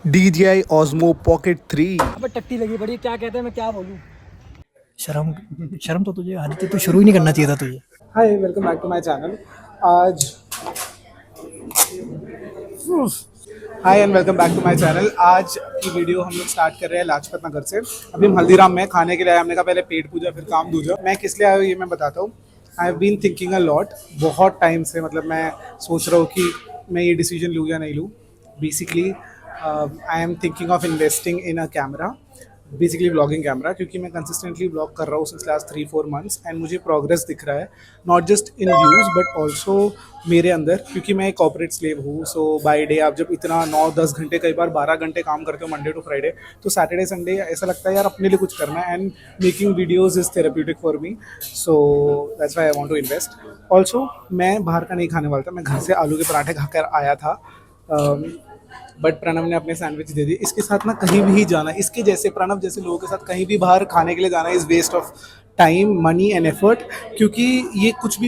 DJI Osmo Pocket 3। अबे टट्टी लगी पड़ी है, क्या कहते हैं, मैं क्या बोलूं। शर्म शर्म तो तुझे आदित्य तो शुरू ही नहीं करना चाहिए था तुझे। Hi welcome back to my channel. आज hi and welcome back to my channel. आज की वीडियो हम लोग स्टार्ट कर रहे हैं लाजपत नगर से। अभी हम हल्दीराम में खाने के लिए आए। हमने कहा पहले पेट पूजा फिर काम दूजा। मैं किस लिए आया हूँ ये मैं बताता हूँ। I have been thinking a lot बहुत टाइम से, मतलब मैं सोच रहा हूँ कि मैं ये डिसीजन लूँ या नहीं लूँ। Basically I am thinking of investing in a camera, basically blogging camera, क्योंकि मैं कंसिस्टेंटली ब्लॉग कर रहा हूँ सिंस लास्ट 3-4 मंथ्स एंड मुझे प्रोग्रेस दिख रहा है, not just in views but also मेरे अंदर, क्योंकि मैं एक कॉर्पोरेट स्लेव हूँ। सो बाय डे आप जब इतना 9-10 घंटे, कई बार 12 घंटे काम करते हो मंडे टू फ्राइडे, तो सैटरडे संडे ऐसा लगता है यार अपने लिए कुछ करना है and making videos is therapeutic for me. So that's why I want to invest. Also मैं बाहर का नहीं खाने वाला था, मैं घर से आलू के पराठे खाकर आया था, बट प्रणव ने अपने सैंडविच दे दिए। इसके साथ ना कहीं भी जाना, इसके जैसे प्रणव जैसे लोगों के साथ कहीं भी बाहर खाने के लिए जाना is waste of time, money and effort, क्योंकि ये कुछ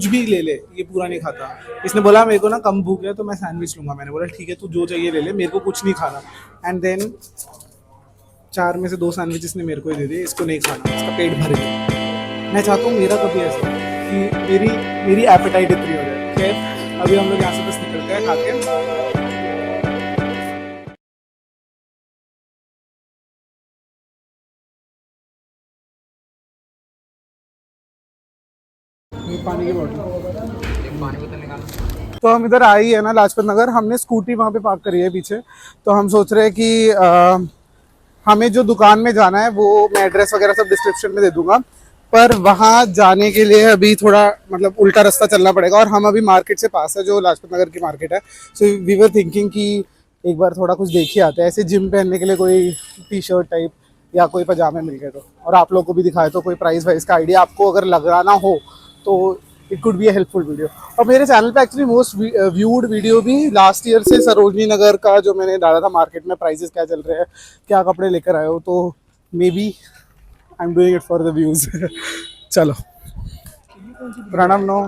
भी ले ले ये पूरा नहीं खाता। इसने बोला मेरे को ना कम भूख है तो मैं सैंडविच लूँगा। मैंने बोला ठीक है तू जो चाहिए ले ले, मेरे को कुछ नहीं खाना। एंड देन 4 में से 2 सैंडविच इसने मेरे को ही दे दिए, इसको नहीं खाना, इसका पेट भर गया। मैं चाहता हूँ मेरा कभी ऐसा हो कि मेरी एपेटाइट इतनी हो जाए। खैर अभी हम लोग यहाँ से बस निकलते हैं खा के। पानी की बोतल तो हम इधर आए ही है ना लाजपत नगर। हमने स्कूटी वहाँ पे पार्क करी है पीछे, तो हम सोच रहे हैं कि हमें जो दुकान में जाना है वो मैं एड्रेस वगैरह सब डिस्क्रिप्शन में दे दूंगा, पर वहाँ जाने के लिए अभी थोड़ा मतलब उल्टा रास्ता चलना पड़ेगा और हम अभी मार्केट से पास है जो लाजपत नगर की मार्केट है। सो वी वर थिंकिंग कि एक बार थोड़ा कुछ देख ही आते हैं, ऐसे जिम पहनने के लिए कोई टी शर्ट टाइप या कोई पजामे मिल गए तो, और आप लोग को भी दिखाए तो कोई प्राइस वाइस का आइडिया आपको अगर लगाना हो तो it could be a helpful video. और मेरे चैनल पे एक्चुअली मोस्ट व्यूड वीडियो भी लास्ट ईयर से सरोजनी नगर का जो मैंने डाला था, मार्केट में प्राइसेस क्या चल रहे हैं, क्या कपड़े लेकर आए हो, तो maybe I am doing it for the views. चलो प्रणव नो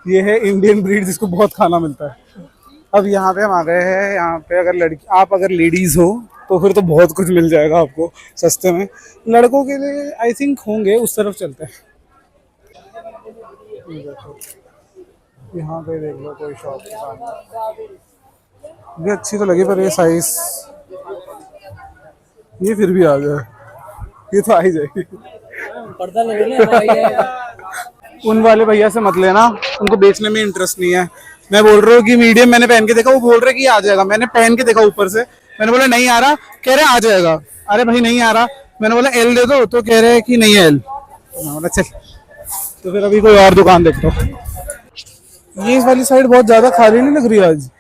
ये है इंडियन ब्रीड जिसको बहुत खाना मिलता है। अब यहाँ पे हम आ गए हैं। यहाँ पे अगर लेडीज हो तो फिर तो बहुत कुछ मिल जाएगा आपको सस्ते में। लड़कों के लिए आई थिंक होंगे, उस तरफ चलते हैं। यहाँ पे देख लो कोई शॉप के सामने ये अच्छी तो लगी, पर ये साइज ये फिर भी आ जाए, ये तो आ ही जाएगी। पर्दा लगे ना भाई। उन वाले भैया से मत लेना, उनको बेचने में इंटरेस्ट नहीं है। मैं बोल रहा हूँ कि मीडियम मैंने पहन के देखा, वो बोल रहे कि आ जाएगा। मैंने पहन के देखा ऊपर से, मैंने बोला नहीं आ रहा, कह रहे आ जाएगा। अरे भाई नहीं आ रहा, मैंने बोला एल दे दो तो कह रहे हैं कि नहीं है एल। बोला चल, तो फिर अभी कोई और दुकान देखता हूँ। ये इस वाली साइड बहुत ज्यादा खाली नहीं लग रही आज,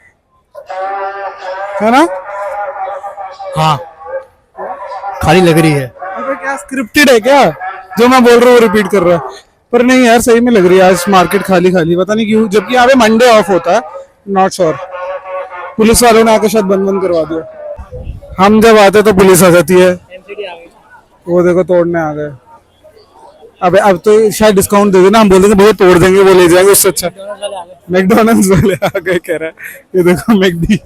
है ना? हाँ खाली लग रही है। अबे क्या स्क्रिप्टेड है क्या जो मैं बोल रहा हूँ रिपीट कर रहा है? पर नहीं यार सही में लग रही है आज मार्केट खाली खाली, पता नहीं क्यों, जबकि यहाँ पे मंडे ऑफ होता है। नॉट श्योर, पुलिस वालों ने आके शायद बंद करवा दिया। हम जब आते तो पुलिस आ जाती है। वो देखो तोड़ने आ गए। अबे अब तो शायद डिस्काउंट दे देना, हम बोल देंगे भैया तोड़ देंगे, वो ले जाएंगे। उससे अच्छा मैकडोनल्ड्स वाले आ गए, कह रहा है ये देखो मैकडी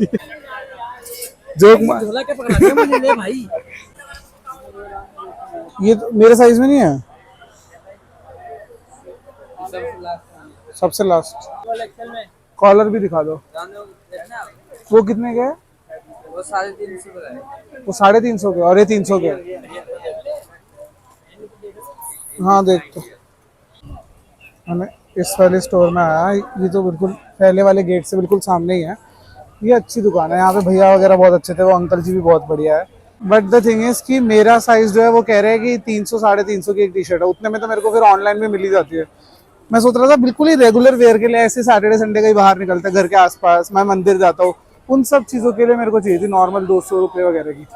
जोक। झोला क्या पकड़ा दिया मुझे ले भाई। ये तो मेरे साइज में नहीं है, सबसे लास्ट। कॉलर भी दिखा दो। वो कितने के है? वो 350 का है। वो 350 के और ये 300 के। हाँ देख तो हमें इस वाले स्टोर में आया। ये तो बिल्कुल पहले वाले गेट से बिल्कुल सामने ही है। ये अच्छी दुकान है, यहाँ पे भैया वगैरह बहुत अच्छे थे, वो अंकल जी भी बहुत बढ़िया है। बट द थिंग इज कि मेरा साइज जो है वो कह रहे हैं कि 300-350 की एक टी शर्ट है, उतने में तो मेरे को फिर ऑनलाइन में मिल ही जाती है। मैं सोच रहा था बिल्कुल ही रेगुलर वेयर के लिए, ऐसे सैटरडे संडे कहीं बाहर निकलता है घर के आसपास, मैं मंदिर जाता हूँ, उन सब चीज़ों के लिए मेरे को चाहिए थी नॉर्मल 200 रुपये वगैरह की।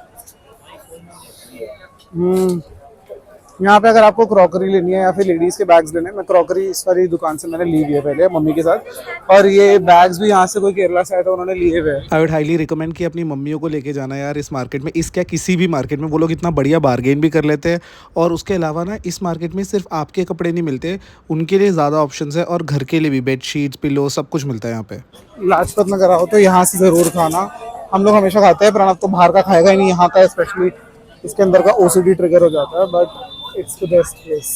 यहाँ पे अगर आपको क्रॉकरी लेनी है या फिर लेडीज के बैग्स लेने हैं, मैं क्रॉकरी इस वाली दुकान से मैंने ली हुई है पहले मम्मी के साथ, और ये बैग्स भी यहाँ से कोई केरला से आया था उन्होंने लिए हुए हैं। आई वुड हाईली रिकमेंड कि अपनी मम्मियों को लेके जाना यार इस मार्केट में, इस क्या किसी भी मार्केट में, वो लोग इतना बढ़िया बार्गेन भी कर लेते हैं। और उसके अलावा ना इस मार्केट में सिर्फ आपके कपड़े नहीं मिलते, उनके लिए ज़्यादा ऑप्शंस है, और घर के लिए भी बेडशीट्स, पिलो, सब कुछ मिलता है यहाँ पे। लाजपत नगर आओ तो यहाँ से ज़रूर खाना। हम लोग हमेशा खाते हैं, प्रणव तो बाहर का खाएगा ही नहीं, यहाँ का स्पेशली इसके अंदर का ओसीडी ट्रिगर हो जाता है, but it's the best place.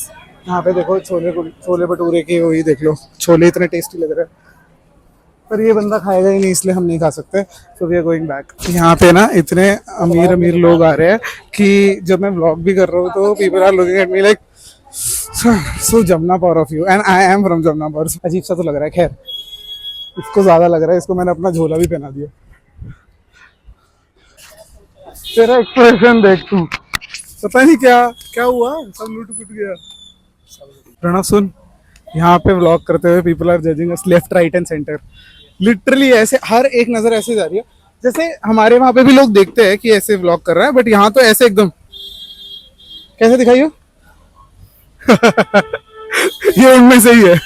यहाँ पे देखो छोले भटूरे की वही देख लो, छोले इतने टेस्टी लग रहे हैं, पर ये बंदा खाएगा ही नहीं इसलिए हम नहीं खा सकते, so we are going back. यहाँ पे ना इतने अमीर अमीर लोग आ रहे हैं कि जब मैं व्लॉग भी कर रहा हूँ तो people are looking at me like so Jamuna power of you, and I am from Jamuna power. अजीब सा तो लग रहा है, खैर इसको ज्यादा लग रहा है, इसको मैंने अपना झोला भी पहना दिया। तेरा एक्सप्रेशन देख तू, पता नहीं क्या क्या हुआ, सब लूट पुट गया। प्रणव सुन, यहाँ पे व्लॉग करते हुए people are judging us left right and centre, literally ऐसे हर एक नजर ऐसे जा रही है जैसे हमारे वहां पे भी लोग देखते हैं कि ऐसे व्लॉग कर रहा है, बट यहाँ तो ऐसे एकदम कैसे दिखाइयो ये उनमें से ही है,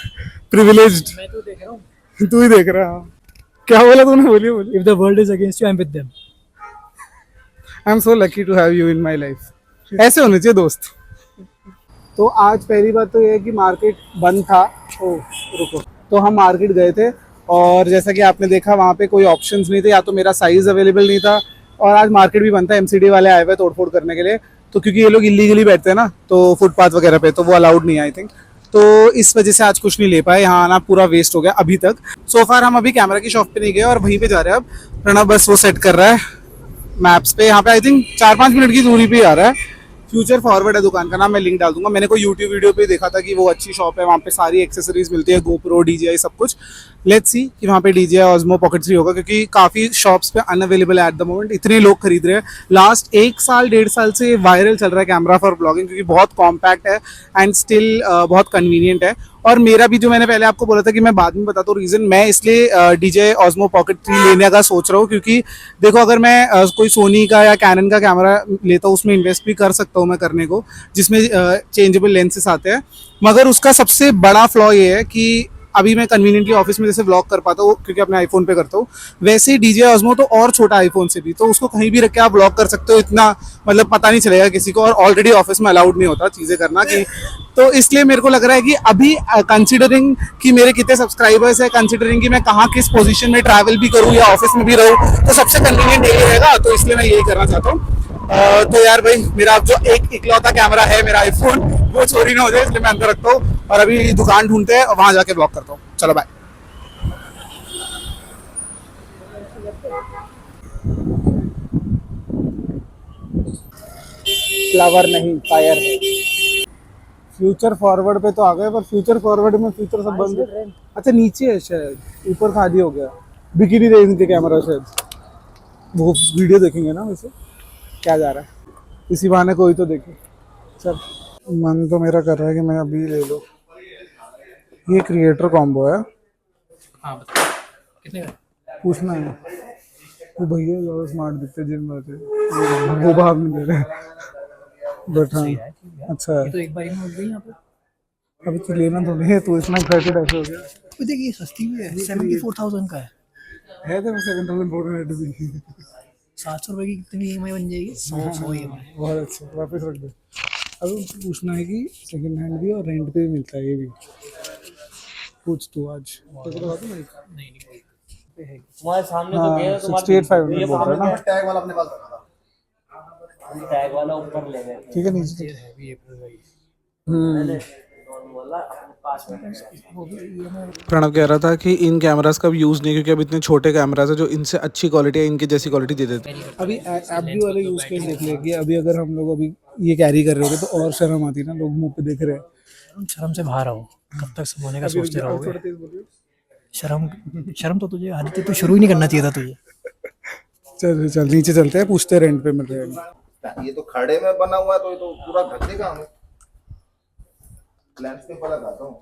प्रिविलेज्ड। मैं तो देख रहा हूँ। तू ही देख रहा है। क्या बोला तूने, बोलिए बोलिए। If the world is against you, I'm with them. I am so lucky to have you in my life. ऐसे होने चाहिए दोस्त। तो आज पहली बात तो ये है कि मार्केट बंद था। ओ रुको, तो हम मार्केट गए थे और जैसा कि आपने देखा वहाँ पे कोई ऑप्शंस नहीं थे, या तो मेरा साइज अवेलेबल नहीं था, और आज मार्केट भी बंद था। एमसीडी वाले आए हुए तोड़फोड़ करने के लिए, तो क्योंकि ये लोग इलीगली बैठते हैं ना तो फुटपाथ वगैरह पे, तो वो अलाउड नहीं है आई थिंक, तो इस वजह से आज कुछ नहीं ले पाए। यहाँ आना पूरा वेस्ट हो गया अभी तक। सो फार हम अभी कैमरा की शॉप पे नहीं गए और वहीं पे जा रहे हैं अब। प्रणव बस वो सेट कर रहा है मैप्स पे, यहाँ पे आई थिंक 4-5 मिनट की दूरी पे ही आ रहा है। फ्यूचर फॉरवर्ड है दुकान का नाम, मैं लिंक डाल दूंगा। मैंने कोई यूट्यूब वीडियो पे देखा था कि वो अच्छी शॉप है, वहाँ पे सारी एक्सेसरीज मिलती है, गोप्रो, डीजीआई, सब कुछ। लेट्स सी कि वहाँ पे डीजीआई ऑस्मो पॉकेट 3 होगा, क्योंकि काफ़ी शॉप्स पे अनअवेलेबल है एट द मोमेंट। इतने लोग खरीद रहे हैं, लास्ट 1-1.5 साल से वायरल चल रहा है कैमरा फॉर ब्लॉगिंग, क्योंकि बहुत कॉम्पैक्ट है एंड स्टिल बहुत कन्वीनियंट है। और मेरा भी जो मैंने पहले आपको बोला था कि मैं बाद में बताता हूँ रीज़न, मैं इसलिए डीजीआई ऑस्मो पॉकेट 3 लेने का सोच रहा हूँ, क्योंकि देखो अगर मैं कोई सोनी का या कैनन का कैमरा लेता हूँ, उसमें इन्वेस्ट भी कर सकता हूँ मैं करने को, जिसमें चेंजेबल लेंसेस आते हैं, मगर उसका सबसे बड़ा फ्लॉ ये है कि अभी मैं कन्वीनियंटली ऑफिस में जैसे व्लॉग कर पाता हूँ क्योंकि अपने आईफोन पे करता हूँ, वैसे ही डीजीआई ऑस्मो तो और छोटा आईफोन से भी, तो उसको कहीं भी रख के आप व्लॉग कर सकते हो, इतना मतलब पता नहीं चलेगा किसी को, और ऑलरेडी ऑफिस में अलाउड नहीं होता चीज़ें करना कि, तो इसलिए मेरे को लग रहा है कि अभी कंसिडरिंग कि मेरे कितने सब्सक्राइबर्स है, कंसिडरिंग कि मैं कहाँ किस पोजीशन में ट्रैवल भी करूँ या ऑफिस में भी रहूँ, तो सबसे कन्वीनियंट यही रहेगा, तो इसलिए मैं यही करना चाहता हूँ। तो यार भाई मेरा जो एक इकलौता कैमरा है मेरा आईफोन, वो चोरी ना हो जाए, इसलिए मैं अंदर रखता हूँ और अभी दुकान ढूंढते हैं और वहां जाके ब्लॉग करता हूँ। चलो बाय। फ्लावर नहीं, फायर है। फ्यूचर फॉरवर्ड पे तो आ गए, पर फ्यूचर फॉरवर्ड में फ्यूचर सब बंद है। अच्छा नीचे है शायद, ऊपर खाली हो गया। बिकिनी रेंज के कैमरा शायद, वो वीडियो देखेंगे ना वैसे क्या जा रहा है, इसी बहाने कोई तो देखे। चल मन तो मेरा कर रहा है कि मैं अभी ले लो। ये क्रिएटर कॉम्बो है। हाँ बता कितने का? पूछना है वो भैया ज़्यादा स्मार्ट दिखते जिम में थे, वो भाव नहीं दे रहे, बट हाँ अच्छा है। तो एक बार में हो गई यहाँ पे। अभी तो लेना तो नहीं है, तो इतना एक्साइटेड ऐसे हो गया। तो देखिए सस्ती भी है, 74,000 का है तो 7,400 भी। 700 रुपये की कितनी EMI बन जाएगी? 100 EMI। बहुत अच्छा, वापस रख दे। अब पूछना है कि सेकंड हैंड भी और रेंट पे भी मिलता है, ये भी पूछ तू आज तो बता दो। नहीं तुम्हारे सामने तो हाँ गया, 68,500 बोल रहा है ना। टैग वाला अपने पास रखा था। टैग वाला ऊपर ले गए थे। ठीक है नीचे ये है भी अप्रैल का ही। वाला अपने पास में। प्रणव कह रहा था कि इन कैमरास का यूज़ नहीं, क्योंकि अब इतने छोटे कैमरास है जो इनसे अच्छी क्वालिटी है, इनकी जैसी क्वालिटी दे देते हैं। अभी ऐप भी वाले यूज केस देख लेंगे। अभी अगर हम लोग अभी ये कैरी कर रहे होते तो और शर्म आती ना, लोग मुंह पे देख रहे हैं। तुम शर्म से बाहर आओ, कब तक सोने का सोचते रहोगे? शर्म तो तुझे आदत तो शुरू ही नहीं करना चाहिए था तुझे। चल चल नीचे चलते हैं, पूछते हैं रेंट पे मिल रहे। ये तो खड़े में बना हुआ है, तो ये तो पूरा घर का हमें लैंडस्केप वाला खाता हूँ।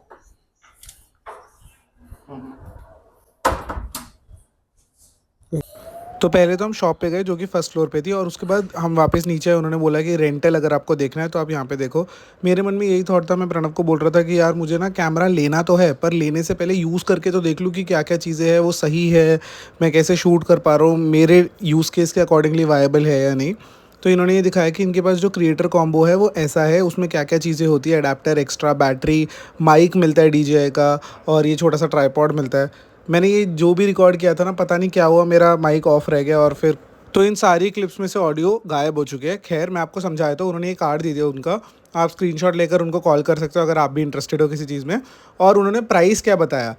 तो पहले तो हम शॉप पे गए जो कि फर्स्ट फ्लोर पे थी, और उसके बाद हम वापस नीचे आए। उन्होंने बोला कि रेंटल अगर आपको देखना है तो आप यहाँ पे देखो। मेरे मन में यही थॉट था, मैं प्रणव को बोल रहा था कि यार मुझे ना कैमरा लेना तो है, पर लेने से पहले यूज़ करके तो देख लूँ कि क्या क्या चीज़ें हैं वो सही है, मैं कैसे शूट कर पा रहा हूँ, मेरे यूज़ केस के अकॉर्डिंगली वायबल है या नहीं। तो इन्होंने ये दिखाया कि इनके पास जो क्रिएटर कॉम्बो है वो ऐसा है, उसमें क्या क्या चीज़ें होती है, अडेप्टर, एक्स्ट्रा बैटरी, माइक मिलता है DJI का, और ये छोटा सा ट्राईपॉड मिलता है। मैंने ये जो भी रिकॉर्ड किया था ना, पता नहीं क्या हुआ, मेरा माइक ऑफ रह गया और फिर तो इन सारी क्लिप्स में से ऑडियो गायब हो चुके हैं। खैर मैं आपको समझाया तो उन्होंने ये कार्ड दे दिया उनका, आप स्क्रीनशॉट लेकर उनको कॉल कर सकते हो अगर आप भी इंटरेस्टेड हो किसी चीज़ में। और उन्होंने प्राइस क्या बताया,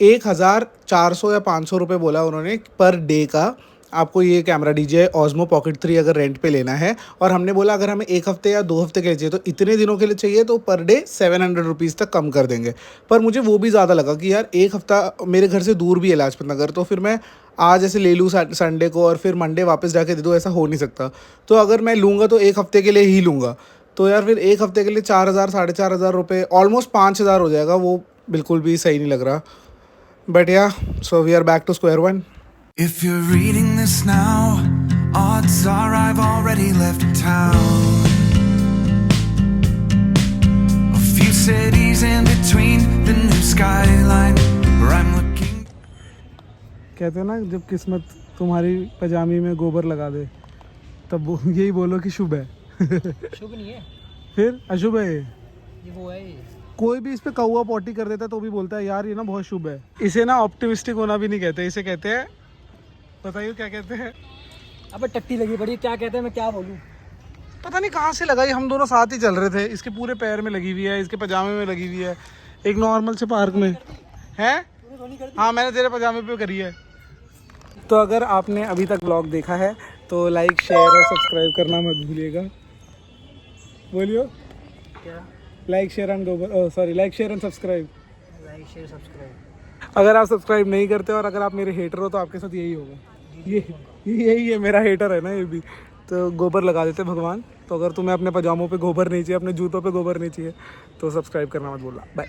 1400 या 500 रुपये बोला उन्होंने पर डे का, आपको ये कैमरा DJI Osmo Pocket 3 अगर रेंट पे लेना है। और हमने बोला अगर हमें 1 हफ्ते या 2 हफ्ते के लिए चाहिए, तो इतने दिनों के लिए चाहिए तो पर डे 700 रुपीज़ तक कम कर देंगे। पर मुझे वो भी ज़्यादा लगा कि यार 1 हफ्ता मेरे घर से दूर भी है लाजपत नगर, तो फिर मैं आज ऐसे ले लूँ संडे को और फिर मंडे वापस जाके दे दूँ, ऐसा हो नहीं सकता। तो अगर मैं लूँगा तो 1 हफ्ते के लिए ही लूँगा, तो यार फिर 1 हफ्ते के लिए 4000 4500 रुपये, ऑलमोस्ट 5000 हो जाएगा, वो बिल्कुल भी सही नहीं लग रहा। बट या so we are back to square one. If you're reading this now, odds are I've already left town. A few cities in between the new skyline where I'm looking. कहते हैं ना, जब किस्मत तुम्हारी पजामी में गोबर लगा दे तब वो यही बोलो कि शुभ है। शुभ नहीं है, फिर अशुभ है ये वो है। कोई भी इस पे कौवा पॉटी कर देता है तो भी बोलता है यार ये ना बहुत शुभ है। इसे ना ऑप्टिमिस्टिक होना भी नहीं कहते, इसे कहते हैं, बताइए क्या कहते हैं? अबे टट्टी लगी पड़ी, क्या कहते हैं, मैं क्या बोलूँ। पता नहीं कहाँ से लगाई, हम दोनों साथ ही चल रहे थे। इसके पूरे पैर में लगी हुई है, इसके पजामे में लगी हुई है, एक नॉर्मल से पार्क में है। हाँ मैंने तेरे पजामे पे करी है। तो अगर आपने अभी तक ब्लॉग देखा है तो लाइक शेयर और सब्सक्राइब करना मत भूलिएगा। बोलियो क्या? लाइक शेयर एंड गोबर, sorry like share and subscribe. Like share subscribe. अगर आप सब्सक्राइब नहीं करते और अगर आप मेरे हेटर हो तो आपके साथ यही होगा। यही है, मेरा हेटर है ना ये भी। तो गोबर लगा देते भगवान। तो अगर तुम्हें अपने पजामों पे गोबर नहीं चाहिए, अपने जूतों पे गोबर नहीं चाहिए, तो सब्सक्राइब करना मत भूलना। बाय।